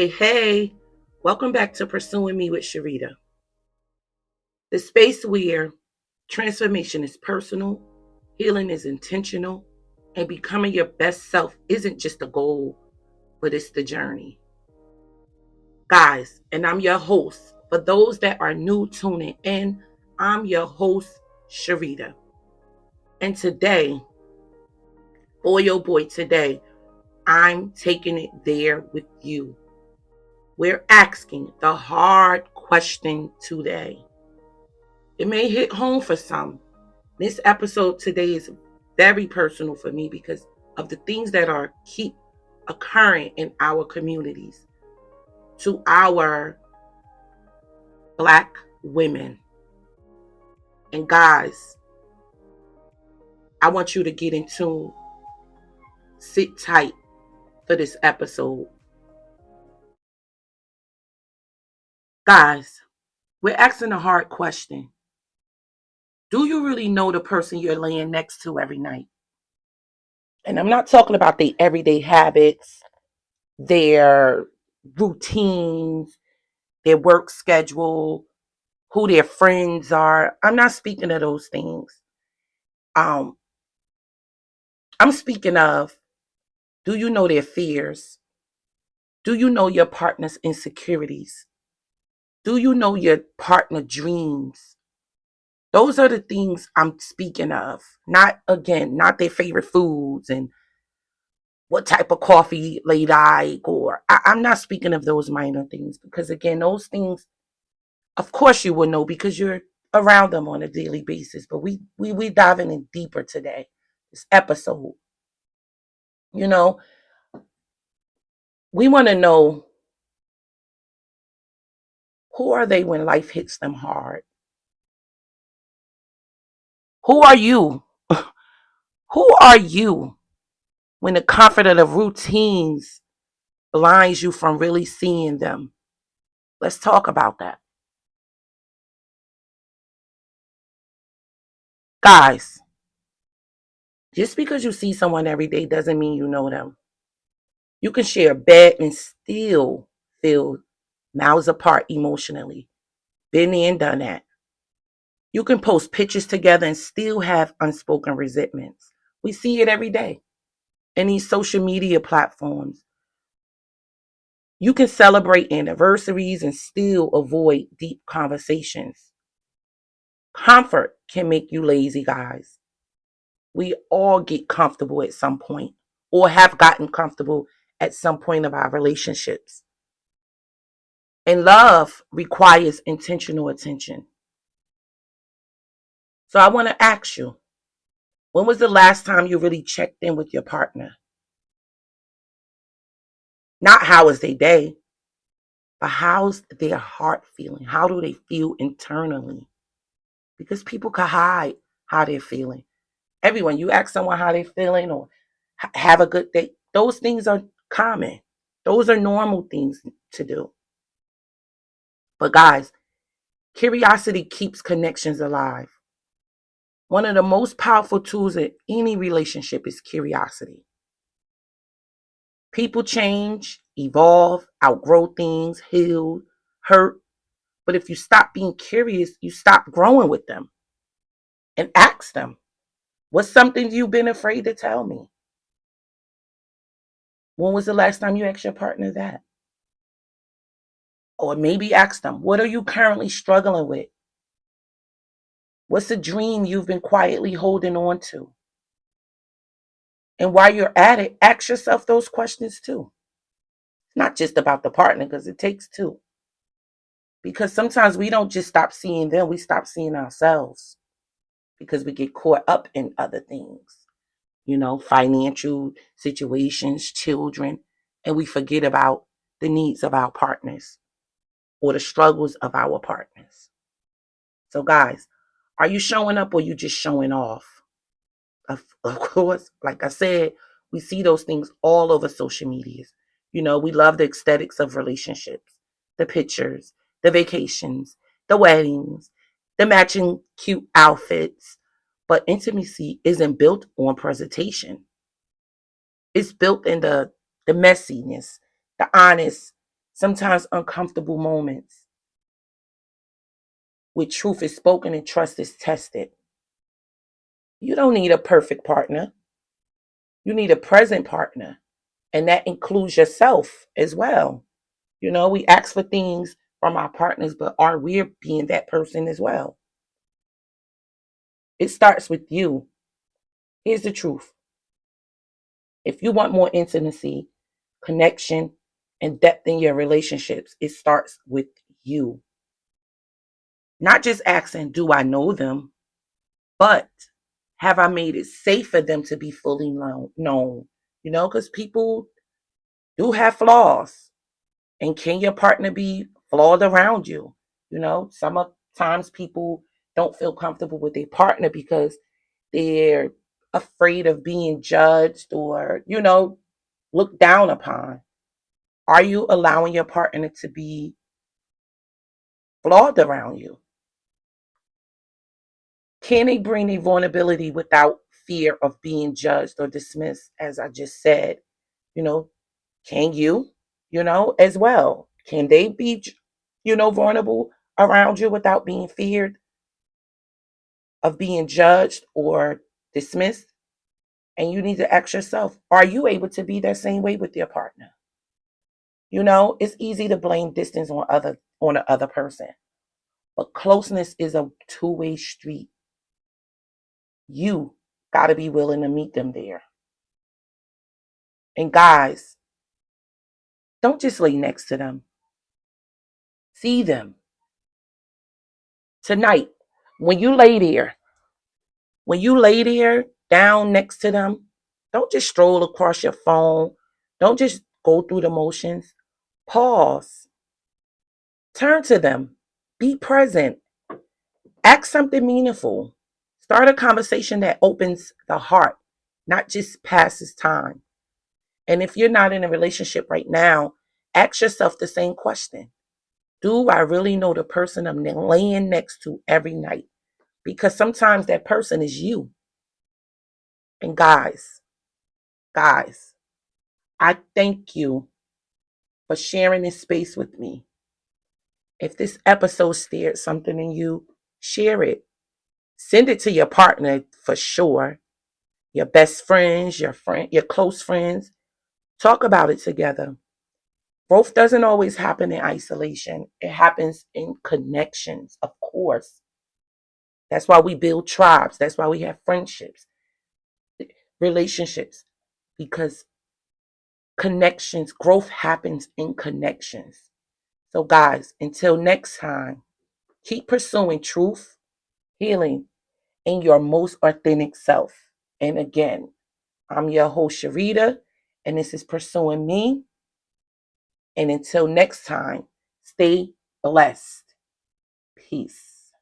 Hey, welcome back to Pursuing Me with Sharita, the space where transformation is personal, healing is intentional, and becoming your best self isn't just a goal, but it's the journey. Guys, and I'm your host. For those that are new tuning in, I'm your host, Sharita. And today, boy oh boy, today, I'm taking it there with you. We're asking the hard question today. It may hit home for some. This episode today is very personal for me because of the things that are keep occurring in our communities to our Black women. And guys, I want you to get into sit tight for this episode. Guys, we're asking a hard question. Do you really know the person you're laying next to every night? And I'm not talking about their everyday habits, their routines, their work schedule, who their friends are. I'm not speaking of those things. Um, I'm speaking of, do you know their fears? Do you know your partner's insecurities? Do you know your partner dreams? Those are the things I'm speaking of. Not again, not their favorite foods and what type of coffee they like, or I'm not speaking of those minor things because again, those things, of course, you will know because you're around them on a daily basis. But we diving in deeper today, this episode. You know, we want to know who are they when life hits them hard. Who are you? Who are you when the comfort of the routines blinds you from really seeing them? Let's talk about that, guys. Just because you see someone every day doesn't mean you know them. You can share a bed and still feel miles apart emotionally. Been there and done that. You can post pictures together and still have unspoken resentments. We see it every day in these social media platforms. You can celebrate anniversaries and still avoid deep conversations. Comfort can make you lazy, guys. We all get comfortable at some point or have gotten comfortable at some point of our relationships. And love requires intentional attention. So I want to ask you, when was the last time you really checked in with your partner? Not how was their day, but how's their heart feeling? How do they feel internally? Because people can hide how they're feeling. Everyone, you ask someone how they're feeling or have a good day, those things are common. Those are normal things to do. But guys, curiosity keeps connections alive. One of the most powerful tools in any relationship is curiosity. People change, evolve, outgrow things, heal, hurt. But if you stop being curious, you stop growing with them and ask them, what's something you've been afraid to tell me? When was the last time you asked your partner that? Or maybe ask them, what are you currently struggling with? What's a dream you've been quietly holding on to? And while you're at it, ask yourself those questions too. It's not just about the partner because it takes two. Because sometimes we don't just stop seeing them, we stop seeing ourselves because we get caught up in other things, financial situations, children, and we forget about the needs of our partners or the struggles of our partners. So, guys, are you showing up or you just showing off? Of course, like I said, we see those things all over social medias. We love the aesthetics of relationships, the pictures, the vacations, the weddings, the matching cute outfits. But intimacy isn't built on presentation. It's built in the messiness, the honest sometimes uncomfortable moments where truth is spoken and trust is tested. You don't need a perfect partner. You need a present partner. And that includes yourself as well. We ask for things from our partners, but are we being that person as well? It starts with you. Here's the truth. If you want more intimacy, connection, and depth in your relationships, it starts with you. Not just asking, do I know them? But have I made it safe for them to be fully known? Because people do have flaws. And can your partner be flawed around you? Sometimes people don't feel comfortable with their partner because they're afraid of being judged or, looked down upon. Are you allowing your partner to be flawed around you? Can they bring a vulnerability without fear of being judged or dismissed, as I just said? You know, can you, as well? Can they be, vulnerable around you without being feared of being judged or dismissed? And you need to ask yourself, are you able to be that same way with your partner? It's easy to blame distance on the other person, but closeness is a two-way street. You got to be willing to meet them there. And guys, don't just lay next to them. See them. Tonight, when you lay there, down next to them, don't just stroll across your phone. Don't just go through the motions. Pause. Turn to them. Be present. Ask something meaningful. Start a conversation that opens the heart, not just passes time. And if you're not in a relationship right now, ask yourself the same question. Do I really know the person I'm laying next to every night? Because sometimes that person is you. And guys, I thank you for sharing this space with me. If this episode stirred something in you, share it. Send it to your partner for sure. Your best friends, your close friends. Talk about it together. Growth doesn't always happen in isolation. It happens in connections, of course. That's why we build tribes. That's why we have friendships, relationships, because growth happens in connections. So, guys, until next time, keep pursuing truth, healing, and your most authentic self. And again, I'm your host, Sharita, and this is Pursuing Me. And until next time, stay blessed. Peace.